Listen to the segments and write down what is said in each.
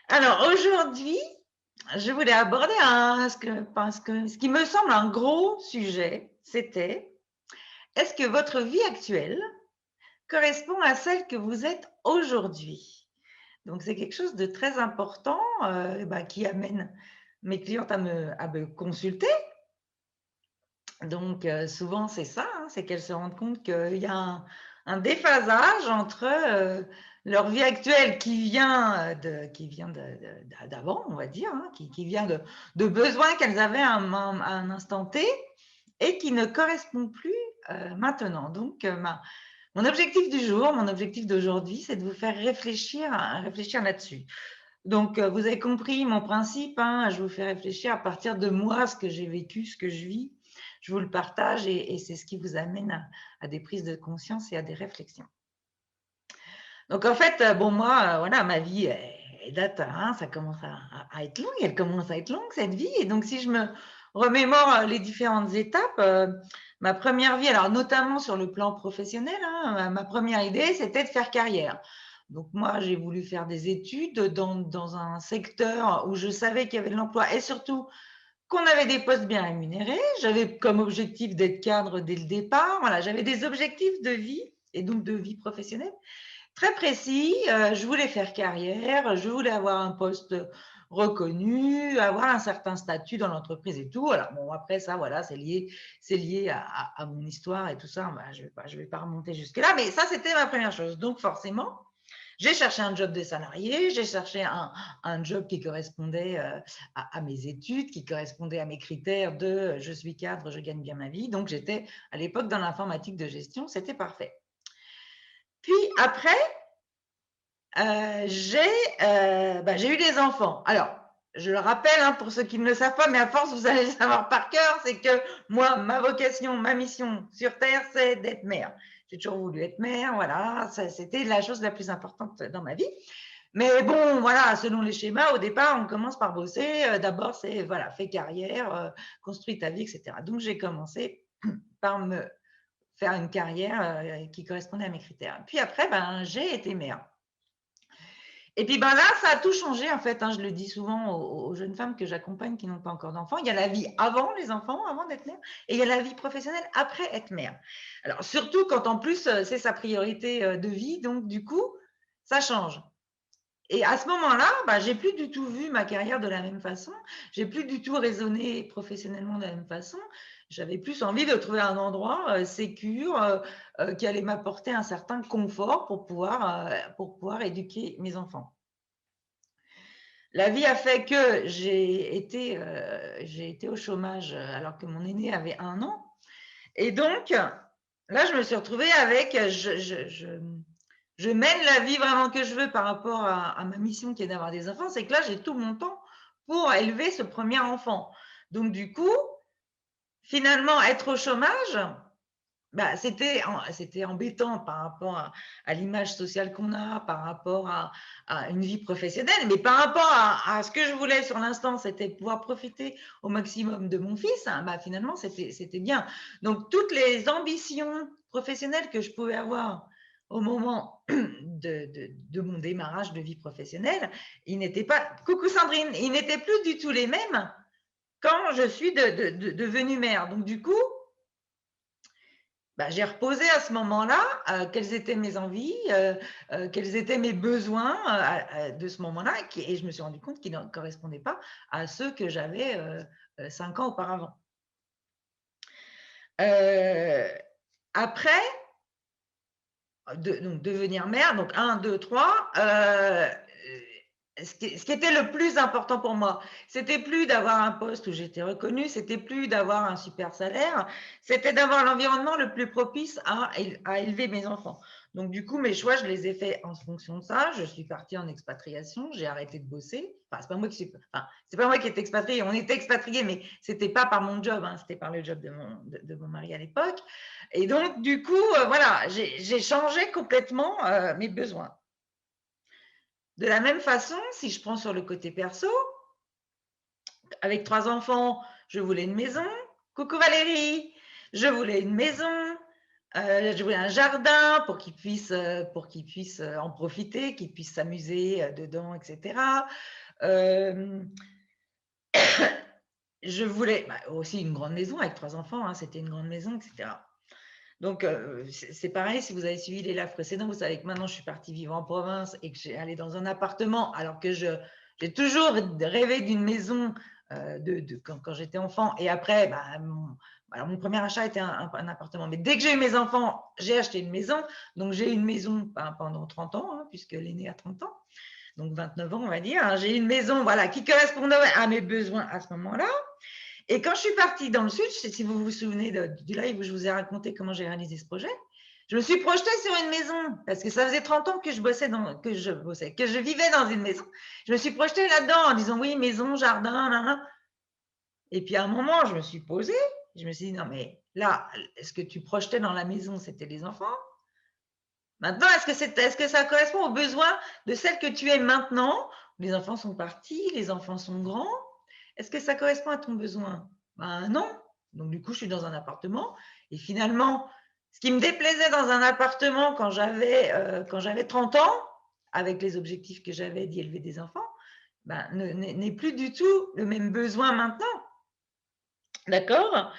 Alors aujourd'hui, je voulais aborder ce qui me semble un gros sujet, c'était est-ce que votre vie actuelle correspond à celle que vous êtes aujourd'hui? Donc c'est quelque chose de très important qui amène mes clientes à me consulter. Donc souvent c'est ça, hein, c'est qu'elles se rendent compte qu'il y a un déphasage entre leur vie actuelle d'avant, on va dire, hein, qui vient de besoins qu'elles avaient à un instant T et qui ne correspond plus maintenant. Donc mon objectif du jour, mon objectif d'aujourd'hui, c'est de vous faire réfléchir là-dessus. Donc, vous avez compris mon principe, hein, je vous fais réfléchir à partir de moi, ce que j'ai vécu, ce que je vis. Je vous le partage et c'est ce qui vous amène à des prises de conscience et à des réflexions. Donc, en fait, bon, moi, voilà, ma vie, elle date, hein, ça commence à être longue, elle commence à être longue, cette vie. Et donc, si je me remémore les différentes étapes, ma première vie, alors notamment sur le plan professionnel, hein, ma première idée, c'était de faire carrière. Donc, moi, j'ai voulu faire des études dans un secteur où je savais qu'il y avait de l'emploi et surtout qu'on avait des postes bien rémunérés. J'avais comme objectif d'être cadre dès le départ. Voilà, j'avais des objectifs de vie et donc de vie professionnelle très précis. Je voulais faire carrière, je voulais avoir un poste reconnu, avoir un certain statut dans l'entreprise et tout. Alors bon, après ça, voilà, c'est lié à mon histoire et tout ça. Bah, je vais pas remonter jusque là, mais ça c'était ma première chose. Donc forcément, j'ai cherché un job de salarié, j'ai cherché un job qui correspondait à mes études, qui correspondait à mes critères de je suis cadre, je gagne bien ma vie. Donc j'étais à l'époque dans l'informatique de gestion, c'était parfait. Puis après, j'ai eu des enfants. Alors, je le rappelle, hein, pour ceux qui ne le savent pas, mais à force, vous allez le savoir par cœur, c'est que moi, ma vocation, ma mission sur Terre, c'est d'être mère. J'ai toujours voulu être mère, voilà, c'était la chose la plus importante dans ma vie. Mais bon, voilà, selon les schémas, au départ, on commence par bosser. D'abord, c'est, voilà, fais carrière, construis ta vie, etc. Donc, j'ai commencé par me faire une carrière qui correspondait à mes critères. Puis après, ben, j'ai été mère. Et puis ben là, ça a tout changé en fait, hein, je le dis souvent aux jeunes femmes que j'accompagne qui n'ont pas encore d'enfants. Il y a la vie avant les enfants, avant d'être mère, et il y a la vie professionnelle après être mère. Alors surtout quand en plus c'est sa priorité de vie, donc du coup, ça change. Et à ce moment-là, bah, j'ai plus du tout vu ma carrière de la même façon. J'ai plus du tout raisonné professionnellement de la même façon. J'avais plus envie de trouver un endroit sécure qui allait m'apporter un certain confort pour pouvoir éduquer mes enfants. La vie a fait que j'ai été au chômage alors que mon aîné avait 1 an. Et donc, là, je me suis retrouvée avec, je mène la vie vraiment que je veux par rapport à ma mission qui est d'avoir des enfants. C'est que là, j'ai tout mon temps pour élever ce premier enfant. Donc, du coup, finalement, être au chômage, bah, c'était embêtant par rapport à l'image sociale qu'on a, par rapport à une vie professionnelle, mais par rapport à ce que je voulais sur l'instant, c'était pouvoir profiter au maximum de mon fils, hein, bah, finalement, c'était bien. Donc, toutes les ambitions professionnelles que je pouvais avoir au moment de mon démarrage de vie professionnelle, ils n'étaient pas, coucou Sandrine, ils n'étaient plus du tout les mêmes quand je suis devenue mère. Donc, du coup, bah, j'ai reposé à ce moment-là quelles étaient mes envies, quels étaient mes besoins de ce moment-là, et je me suis rendu compte qu'ils ne correspondaient pas à ceux que j'avais 5 ans auparavant. Euh, Après, donc devenir mère, donc 1, 2, 3, ce qui était le plus important pour moi, c'était plus d'avoir un poste où j'étais reconnue, c'était plus d'avoir un super salaire, c'était d'avoir l'environnement le plus propice à élever mes enfants. Donc du coup, mes choix, je les ai faits en fonction de ça. Je suis partie en expatriation, j'ai arrêté de bosser. Enfin, c'est pas moi qui étais expatriée, on était expatriés, mais c'était pas par mon job, hein, c'était par le job de mon mari à l'époque. Et donc, du coup, voilà, j'ai changé complètement mes besoins. De la même façon, si je prends sur le côté perso, avec 3 enfants, je voulais une maison. Coucou Valérie, je voulais une maison. Je voulais un jardin pour qu'il puisse en profiter, qu'il puisse s'amuser dedans, etc. Euh, je voulais aussi une grande maison avec 3 enfants, hein, c'était une grande maison, etc. Donc, c'est pareil, si vous avez suivi les lives précédents, vous savez que maintenant, je suis partie vivre en province et que j'ai allé dans un appartement, alors que j'ai toujours rêvé d'une maison quand j'étais enfant. Et après, alors mon premier achat était un appartement. Mais dès que j'ai eu mes enfants, j'ai acheté une maison. Donc, j'ai eu une maison pendant 30 ans, hein, puisque l'aîné a 30 ans. Donc, 29 ans, on va dire. Hein. J'ai eu une maison voilà, qui correspondait à mes besoins à ce moment-là. Et quand je suis partie dans le sud, si vous vous souvenez du live où je vous ai raconté comment j'ai réalisé ce projet, je me suis projetée sur une maison parce que ça faisait 30 ans que je vivais dans une maison. Je me suis projetée là-dedans en disant oui, maison, jardin, nan, nan. Et puis à un moment, je me suis posée, je me suis dit non mais là, est-ce que tu projetais dans la maison, c'était les enfants? Maintenant, est-ce que ça correspond aux besoins de celle que tu es maintenant? Les enfants sont partis, les enfants sont grands. Est-ce que ça correspond à ton besoin? Ben non. Donc du coup, je suis dans un appartement. Et finalement, ce qui me déplaisait dans un appartement quand j'avais 30 ans, avec les objectifs que j'avais d'y élever des enfants, n'est plus du tout le même besoin maintenant. D'accord?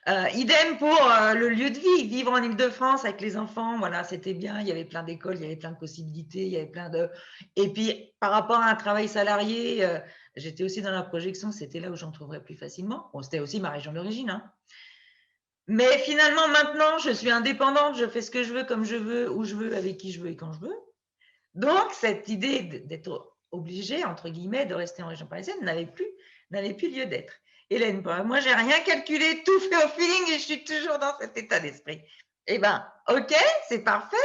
Idem pour le lieu de vie, vivre en Ile-de-France avec les enfants, voilà, c'était bien, il y avait plein d'écoles, il y avait plein de possibilités, il y avait plein de… Et puis, par rapport à un travail salarié, j'étais aussi dans la projection, c'était là où j'en trouverais plus facilement. Bon, c'était aussi ma région d'origine, hein. Mais finalement, maintenant, je suis indépendante, je fais ce que je veux, comme je veux, où je veux, avec qui je veux et quand je veux. Donc, cette idée d'être obligée, entre guillemets, de rester en région parisienne n'avait plus lieu d'être. Hélène, moi, j'ai rien calculé, tout fait au feeling et je suis toujours dans cet état d'esprit. Eh bien, ok, c'est parfait,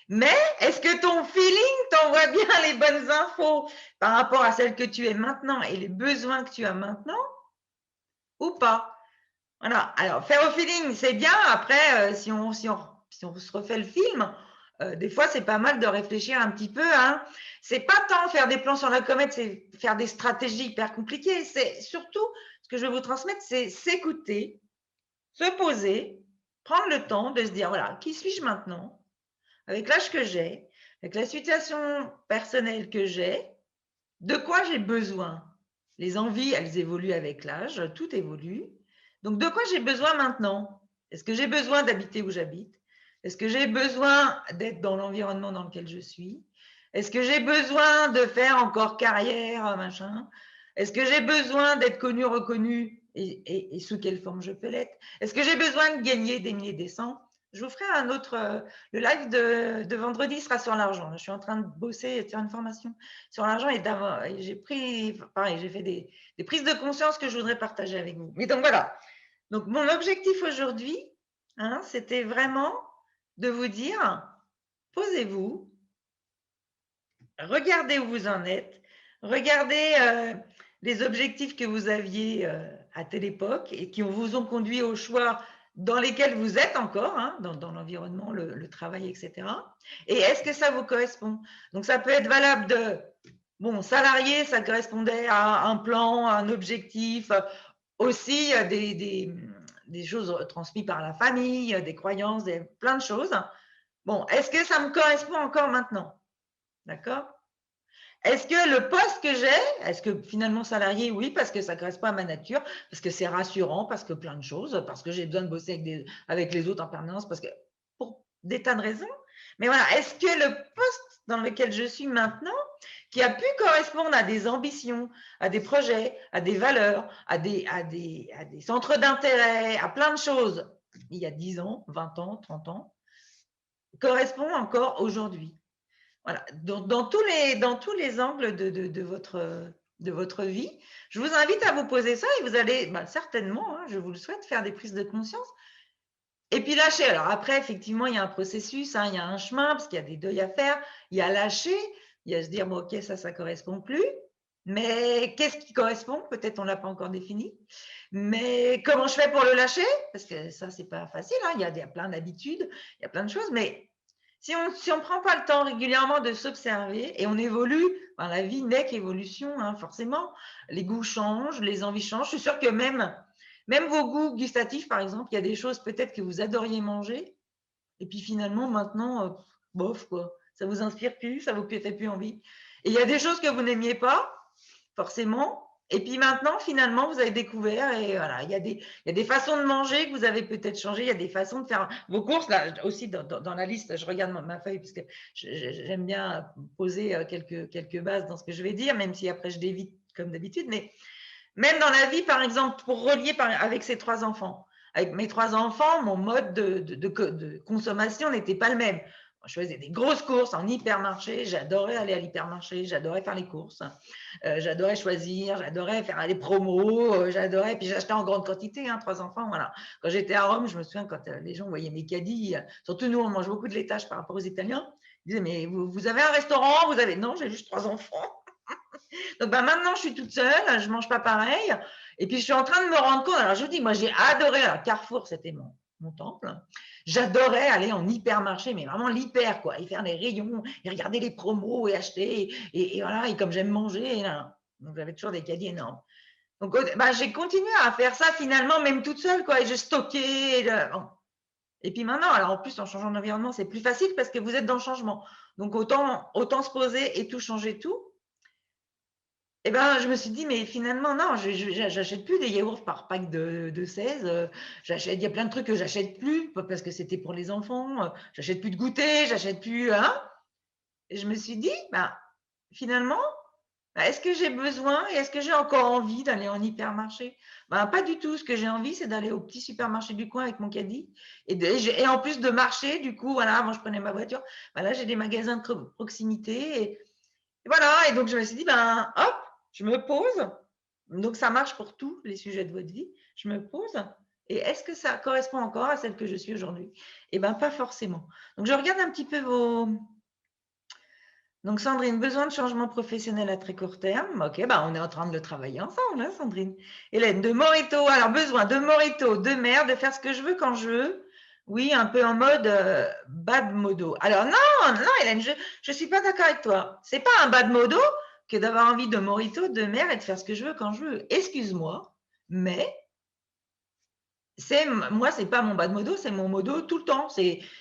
mais est-ce que ton feeling t'envoie bien les bonnes infos par rapport à celle que tu es maintenant et les besoins que tu as maintenant ou pas? Voilà, alors faire au feeling, c'est bien. Après, si on se refait le film, des fois, c'est pas mal de réfléchir un petit peu. Hein. C'est pas tant faire des plans sur la comète, c'est faire des stratégies hyper compliquées. C'est surtout, ce que je veux vous transmettre, c'est s'écouter, se poser, prendre le temps de se dire, voilà, qui suis-je maintenant? Avec l'âge que j'ai, avec la situation personnelle que j'ai, de quoi j'ai besoin? Les envies, elles évoluent avec l'âge, tout évolue. Donc, de quoi j'ai besoin maintenant? Est-ce que j'ai besoin d'habiter où j'habite? Est-ce que j'ai besoin d'être dans l'environnement dans lequel je suis? Est-ce que j'ai besoin de faire encore carrière, machin? Est-ce que j'ai besoin d'être connu, reconnu et sous quelle forme je peux l'être? Est-ce que j'ai besoin de gagner des milliers, des cents? Je vous ferai un autre, le live de vendredi sera sur l'argent. Je suis en train de bosser et de faire une formation sur l'argent et j'ai pris, pareil, j'ai fait des prises de conscience que je voudrais partager avec vous. Mais donc voilà. Donc mon objectif aujourd'hui, hein, c'était vraiment de vous dire, posez-vous, regardez où vous en êtes, regardez les objectifs que vous aviez à telle époque et qui vous ont conduit au choix dans lesquels vous êtes encore, hein, dans l'environnement, le travail, etc. Et est-ce que ça vous correspond? Donc ça peut être valable de… Bon, salarié, ça correspondait à un plan, à un objectif, aussi des choses transmises par la famille, des croyances, plein de choses. Bon, est-ce que ça me correspond encore maintenant? D'accord? Est-ce que le poste que j'ai, est-ce que finalement salarié, oui, parce que ça correspond à ma nature, parce que c'est rassurant, parce que plein de choses, parce que j'ai besoin de bosser avec les autres en permanence, parce que pour des tas de raisons. Mais voilà, est-ce que le poste dans lequel je suis maintenant, qui a pu correspondre à des ambitions, à des projets, à des valeurs, à des centres d'intérêt, à plein de choses, il y a 10 ans, 20 ans, 30 ans, correspond encore aujourd'hui? Voilà, dans tous les angles de votre vie, je vous invite à vous poser ça et vous allez certainement, hein, je vous le souhaite, faire des prises de conscience et puis lâcher. Alors après, effectivement, il y a un processus, hein, il y a un chemin parce qu'il y a des deuils à faire, il y a lâcher, il y a se dire, bon, ok, ça ne correspond plus, mais qu'est-ce qui correspond? Peut-être on ne l'a pas encore défini, mais comment je fais pour le lâcher? Parce que ça, ce n'est pas facile, hein, il y a plein d'habitudes, il y a plein de choses, mais si on ne prend pas le temps régulièrement de s'observer et on évolue, la vie n'est qu'évolution, hein, forcément. Les goûts changent, les envies changent. Je suis sûre que même vos goûts gustatifs, par exemple, il y a des choses peut-être que vous adoriez manger Et puis finalement, maintenant, bof, quoi. Ça vous inspire plus, ça vous fait plus envie. Et il y a des choses que vous n'aimiez pas, forcément. Et puis maintenant, finalement, vous avez découvert et voilà, il y a des façons de manger que vous avez peut-être changé. Il y a des façons de faire vos courses. Là aussi, dans la liste, je regarde ma feuille parce que j'aime bien poser quelques bases dans ce que je vais dire, même si après je dévie comme d'habitude. Mais même dans la vie, par exemple, pour relier avec ces 3 enfants. Avec mes 3 enfants, mon mode de consommation n'était pas le même. Je faisais des grosses courses en hypermarché. J'adorais aller à l'hypermarché. J'adorais faire les courses. J'adorais choisir. J'adorais faire les promos. J'adorais. Puis j'achetais en grande quantité, 3 enfants. Voilà. Quand j'étais à Rome, je me souviens quand les gens voyaient mes caddies. Surtout nous, on mange beaucoup de laitage par rapport aux Italiens. Ils disaient, mais vous avez un restaurant? Vous avez… Non, j'ai juste 3 enfants. Donc maintenant, je suis toute seule, je mange pas pareil. Et puis, je suis en train de me rendre compte. Alors, je vous dis, moi, j'ai adoré. Alors, Carrefour, c'était mon temple. J'adorais aller en hypermarché, mais vraiment l'hyper, quoi. Et faire les rayons, et regarder les promos, et acheter. Et voilà, et comme j'aime manger. Donc, j'avais toujours des caddies énormes. Donc, j'ai continué à faire ça finalement, même toute seule, quoi. Et je stockais. Bon. Et puis maintenant, alors en plus, en changeant d'environnement, c'est plus facile parce que vous êtes dans le changement. Donc, autant se poser et tout changer tout. Eh ben, je me suis dit, mais finalement, non, j'achète plus des yaourts par pack de 16. Il y a plein de trucs que j'achète plus parce que c'était pour les enfants. J'achète plus de goûter, j'achète plus. Et je me suis dit, ben, finalement, est-ce que j'ai besoin et est-ce que j'ai encore envie d'aller en hypermarché? Ben, pas du tout. Ce que j'ai envie, c'est d'aller au petit supermarché du coin avec mon caddie. Et en plus de marcher, du coup, voilà, avant je prenais ma voiture. Ben là, j'ai des magasins de proximité. Et voilà. Et donc, je me suis dit, ben, hop, je me pose. Donc, ça marche pour tous les sujets de votre vie. Je me pose. Et est-ce que ça correspond encore à celle que je suis aujourd'hui? Eh bien, pas forcément. Donc, je regarde un petit peu vos… Donc, Sandrine, besoin de changement professionnel à très court terme. Ok, bah, on est en train de le travailler ensemble, hein, Sandrine. Hélène, de Morito. Alors, besoin de Morito, de mer, de faire ce que je veux quand je veux. Oui, un peu en mode bad modo. Alors, non, Hélène, je ne suis pas d'accord avec toi. C'est pas un bad modo que d'avoir envie de Morito, de mer et de faire ce que je veux quand je veux. Excuse-moi, mais moi, c'est pas mon bad modo, c'est mon modo tout le temps.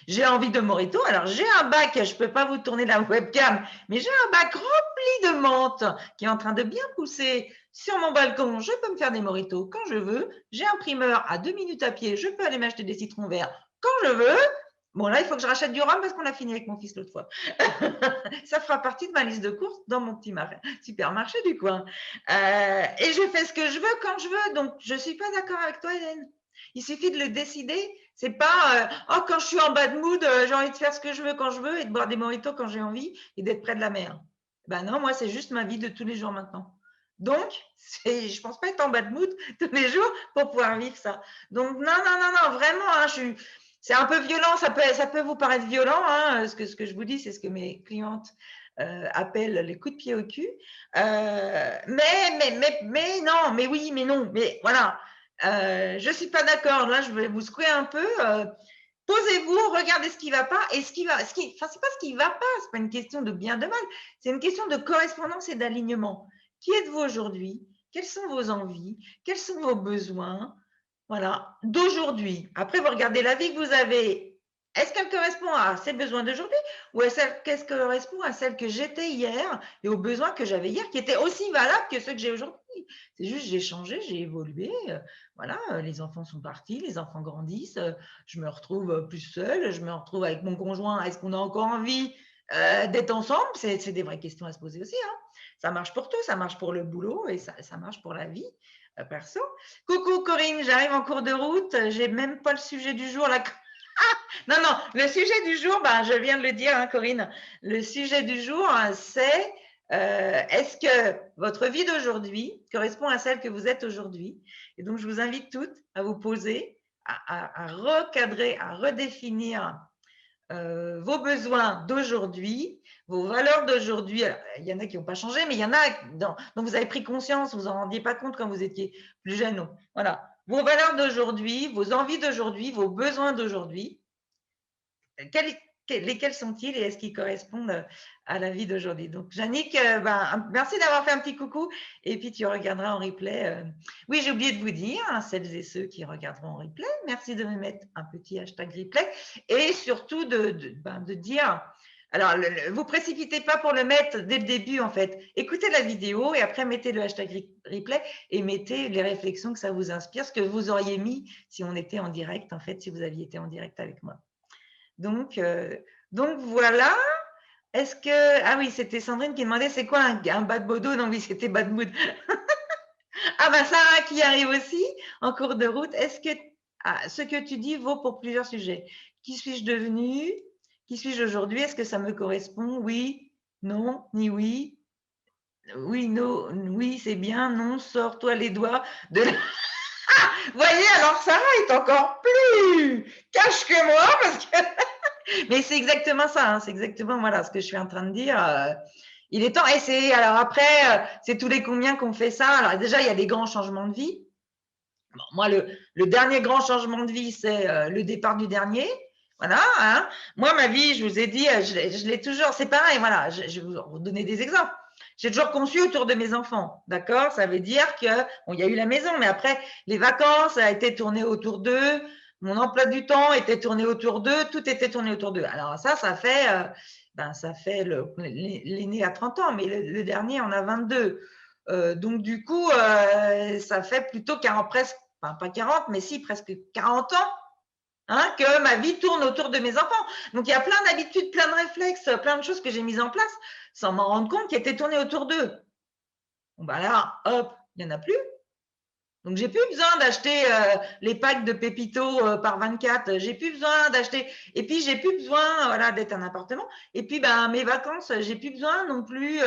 J'ai envie de Morito. Alors, j'ai un bac, je peux pas vous tourner la webcam, mais j'ai un bac rempli de menthe qui est en train de bien pousser sur mon balcon. Je peux me faire des Moritos quand je veux. J'ai un primeur à 2 minutes à pied. Je peux aller m'acheter des citrons verts quand je veux. Bon, là, il faut que je rachète du rhum parce qu'on a fini avec mon fils l'autre fois. Ça fera partie de ma liste de courses dans mon petit supermarché du coin. Et je fais ce que je veux quand je veux. Donc, je suis pas d'accord avec toi, Hélène. Il suffit de le décider. C'est pas oh, quand je suis en bad mood, j'ai envie de faire ce que je veux quand je veux et de boire des mojitos quand j'ai envie et d'être près de la mer. Ben non, moi, c'est juste ma vie de tous les jours maintenant. Donc, je pense pas être en bad mood tous les jours pour pouvoir vivre ça. Donc, non, vraiment, c'est un peu violent. Ça peut vous paraître violent. Ce que je vous dis, c'est ce que mes clientes appellent les coups de pied au cul. Mais non, mais oui, mais non. Mais voilà. Je ne suis pas d'accord. Là, je vais vous secouer un peu. Posez-vous, regardez ce qui ne va pas. Et c'est pas ce qui ne va pas. Ce n'est pas une question de bien, de mal. C'est une question de correspondance et d'alignement. Qui êtes-vous aujourd'hui? Quelles sont vos envies? Quels sont vos besoins? Voilà, d'aujourd'hui. Après, vous regardez la vie que vous avez. Est-ce qu'elle correspond à ces besoins d'aujourd'hui ou est-ce qu'elle correspond à celle que j'étais hier et aux besoins que j'avais hier qui étaient aussi valables que ceux que j'ai aujourd'hui? C'est juste, j'ai changé, j'ai évolué. Voilà, les enfants sont partis, les enfants grandissent. Je me retrouve plus seule, je me retrouve avec mon conjoint. Est-ce qu'on a encore envie d'être ensemble? C'est des vraies questions à se poser aussi. Ça marche pour tout, ça marche pour le boulot et ça marche pour la vie perso. Coucou Corinne, j'arrive en cours de route. J'ai même pas le sujet du jour. Non, le sujet du jour, je viens de le dire, Corinne. Le sujet du jour, c'est est-ce que votre vie d'aujourd'hui correspond à celle que vous êtes aujourd'hui? Et donc, je vous invite toutes à vous poser, à recadrer, à redéfinir vos besoins d'aujourd'hui, vos valeurs d'aujourd'hui. Il y en a qui n'ont pas changé, mais il y en a dont vous avez pris conscience, vous en rendiez pas compte quand vous étiez plus jeune. Voilà, vos valeurs d'aujourd'hui, vos envies d'aujourd'hui, vos besoins d'aujourd'hui. lesquels sont-ils et est-ce qu'ils correspondent à la vie d'aujourd'hui? Donc, Yannick, merci d'avoir fait un petit coucou et puis tu regarderas en replay. Oui, j'ai oublié de vous dire, hein, celles et ceux qui regarderont en replay, merci de me mettre un petit hashtag replay et surtout de dire, alors, vous précipitez pas pour le mettre dès le début, en fait. Écoutez la vidéo et après, mettez le hashtag replay et mettez les réflexions que ça vous inspire, ce que vous auriez mis si on était en direct, en fait, si vous aviez été en direct avec moi. Donc voilà. Est-ce que… Ah oui, c'était Sandrine qui demandait c'est quoi un bad bodo? Non, oui, c'était bad mood. Ah bah Sarah qui arrive aussi en cours de route. Est-ce que ce que tu dis vaut pour plusieurs sujets? Qui suis-je devenue? Qui suis-je aujourd'hui? Est-ce que ça me correspond? Oui, non, ni oui. Oui, non, oui, c'est bien, non, sors-toi les doigts de la… Voyez, alors Sarah est encore plus cash que moi parce que… Mais c'est exactement ça, hein, c'est exactement voilà, ce que je suis en train de dire. Il est temps, et c'est alors après, c'est tous les combien qu'on fait ça. Alors déjà, il y a des grands changements de vie. Bon, moi, le dernier grand changement de vie, c'est le départ du dernier. Voilà. Hein. Moi, ma vie, je vous ai dit, je l'ai toujours. C'est pareil. Voilà. Je vais vous donner des exemples. J'ai toujours conçu autour de mes enfants. D'accord. Ça veut dire que bon, il y a eu la maison, mais après, les vacances, ça a été tourné autour d'eux. Mon emploi du temps était tourné autour d'eux. Tout était tourné autour d'eux. Alors ça fait, ça fait l'aîné à 30 ans, mais le dernier en a 22. Donc du coup, ça fait plutôt 40, presque, enfin pas 40, mais si, presque 40 ans hein, que ma vie tourne autour de mes enfants. Donc il y a plein d'habitudes, plein de réflexes, plein de choses que j'ai mises en place sans m'en rendre compte qui étaient tournées autour d'eux. Bon ben là, hop, il n'y en a plus. Donc, j'ai plus besoin d'acheter les packs de Pépito par 24. J'ai plus besoin d'acheter. Et puis, j'ai plus besoin voilà, d'être un appartement. Et puis, mes vacances, j'ai plus besoin non plus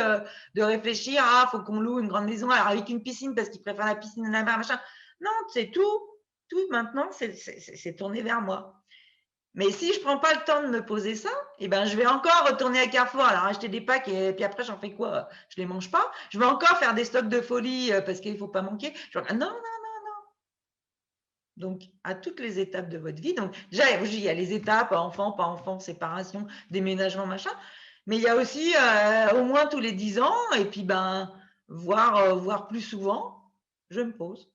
de réfléchir. Ah, faut qu'on loue une grande maison alors avec une piscine parce qu'ils préfèrent la piscine à la mer, machin. Non, c'est tout. Tout maintenant, c'est tourné vers moi. Mais si je ne prends pas le temps de me poser ça, eh ben, je vais encore retourner à Carrefour, alors acheter des packs et puis après, j'en fais quoi? Je ne les mange pas. Je vais encore faire des stocks de folie parce qu'il ne faut pas manquer. Non, non. Donc, à toutes les étapes de votre vie. Donc, déjà, il y a les étapes, enfant, pas enfant, séparation, déménagement, machin. Mais il y a aussi au moins tous les 10 ans, et puis voir plus souvent, je me pose.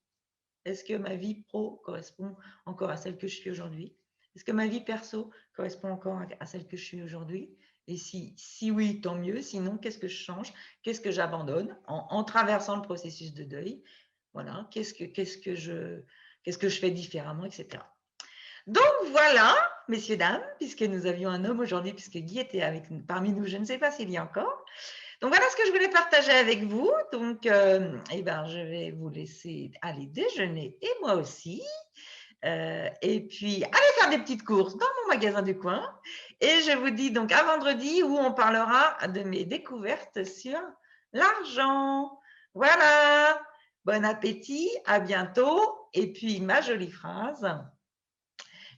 Est-ce que ma vie pro correspond encore à celle que je suis aujourd'hui? Est-ce que ma vie perso correspond encore à celle que je suis aujourd'hui? Et si oui, tant mieux. Sinon, qu'est-ce que je change? Qu'est-ce que j'abandonne en traversant le processus de deuil? Voilà, qu'est-ce que je fais différemment, etc. Donc voilà, messieurs, dames, puisque nous avions un homme aujourd'hui, puisque Guy était parmi nous, je ne sais pas s'il y a encore. Donc voilà ce que je voulais partager avec vous. Donc, je vais vous laisser aller déjeuner et moi aussi. Et puis, allez faire des petites courses dans mon magasin du coin. Et je vous dis donc à vendredi où on parlera de mes découvertes sur l'argent. Voilà. Bon appétit, à bientôt. Et puis, ma jolie phrase,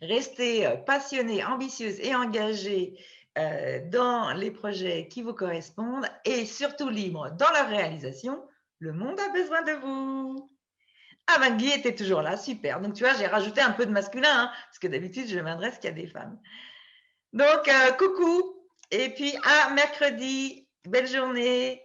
restez passionnés, ambitieuses et engagés dans les projets qui vous correspondent et surtout libres dans leur réalisation. Le monde a besoin de vous. Ah ben Guy était toujours là, super. Donc tu vois, j'ai rajouté un peu de masculin, hein, parce que d'habitude, je m'adresse qu'à des femmes. Donc, coucou. Et puis, à mercredi. Belle journée.